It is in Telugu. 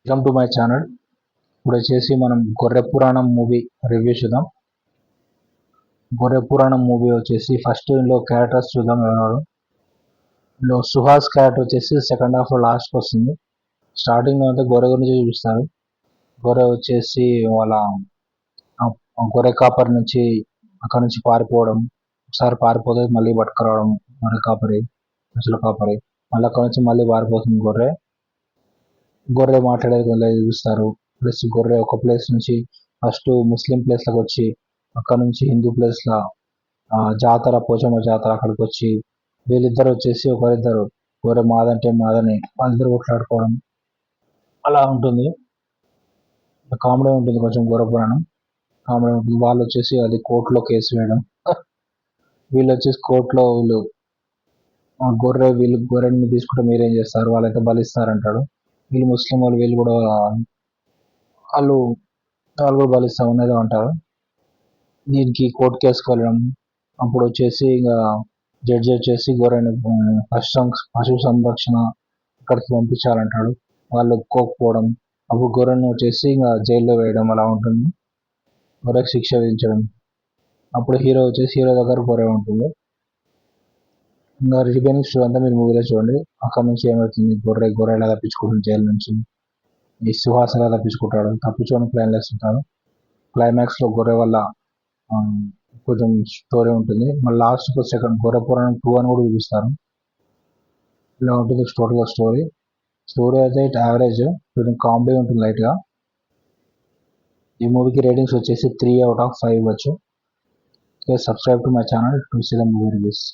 Welcome to my channel. ఇప్పుడు వచ్చేసి మనం గొర్రె పురాణం మూవీ రివ్యూ చూద్దాం. గొర్రె పురాణం మూవీ వచ్చేసి ఫస్ట్ ఇందులో క్యారెక్టర్స్ చూద్దాం. ఎవరు ఇందులో సుహాస్ క్యారెక్టర్ వచ్చేసి సెకండ్ హాఫ్ లో లాస్ట్ వస్తుంది. స్టార్టింగ్ లో అయితే గొర్రె గురించి చూపిస్తారు. గొర్రె వచ్చేసి వాళ్ళ గొర్రె కాపరి నుంచి అక్కడ నుంచి పారిపోవడం, ఒకసారి పారిపోతే మళ్ళీ పట్టుకురావడం, గొర్రె కాపరి ముసలి కాపరి మళ్ళీ అక్కడ నుంచి మళ్ళీ పారిపోతుంది గొర్రె మాట్లాడేది చూపిస్తారు. ప్లస్ గొర్రె ఒక ప్లేస్ నుంచి ఫస్ట్ ముస్లిం ప్లేస్ లకు వచ్చి అక్కడ నుంచి హిందూ ప్లేస్ లా జాతర పోచమ్మ జాతర అక్కడికి వచ్చి వీళ్ళిద్దరు వచ్చేసి ఒకరిద్దరు గొర్రె మాదంటే మాదని వాళ్ళిద్దరు కొట్లాడుకోవడం అలా ఉంటుంది. కామెడీ ఉంటుంది కొంచెం గొర్రె పురాణం కామెడీ ఉంటుంది. వాళ్ళు వచ్చేసి అది కోర్టులో కేసు వేయడం, వీళ్ళు వచ్చేసి కోర్టులో వీళ్ళు గొర్రెని తీసుకుంటే మీరేం చేస్తారు, వాళ్ళైతే బలిస్తారంటాడు. వీళ్ళు ముస్లిం వాళ్ళు వీళ్ళు కూడా వాళ్ళు కూడా బలిస్తాం అనేది అంటారు. దీనికి కోర్టు కేసుకు వెళ్ళడం, అప్పుడు వచ్చేసి ఇంకా జడ్జి వచ్చేసి గొర్రెని పశు సంరక్షణ ఇక్కడికి పంపించాలంటాడు. వాళ్ళు ఒప్పుకోకపోవడం, అప్పుడు గొర్రెను వచ్చేసి ఇంకా జైల్లో వేయడం అలా ఉంటుంది. గొర్రెకి శిక్ష విధించడం. అప్పుడు హీరో వచ్చేసి హీరో దగ్గర గొర్రె ఉంటుంది. ఇంకా రిమైనింగ్ స్టోరీ అంతా మీరు మూవీలో చూడండి. అక్కడ నుంచి ఏమవుతుంది, గొర్రె ఎలా తప్పించుకుంటుంది జైలు నుంచి, ఈ సుహాస్ ఎలా తప్పించుకుంటాడు, తప్పించుకోవడానికి ప్లాన్ వేస్తుంటాడు. క్లైమాక్స్ లో గొర్రె వల్ల కొంచెం స్టోరీ ఉంటుంది. మళ్ళీ లాస్ట్ సెకండ్ గొర్రె పురాణం 2 అని కూడా చూపిస్తారు. ఇలా ఉంటుంది టోటల్ స్టోరీ అయితే యావరేజ్, కొంచెం కామెడీ ఉంటుంది లైట్ గా. ఈ మూవీకి రేటింగ్స్ వచ్చేసి 3 out of 5 ఇవ్వచ్చు. Subscribe to my channel to see the movie reviews.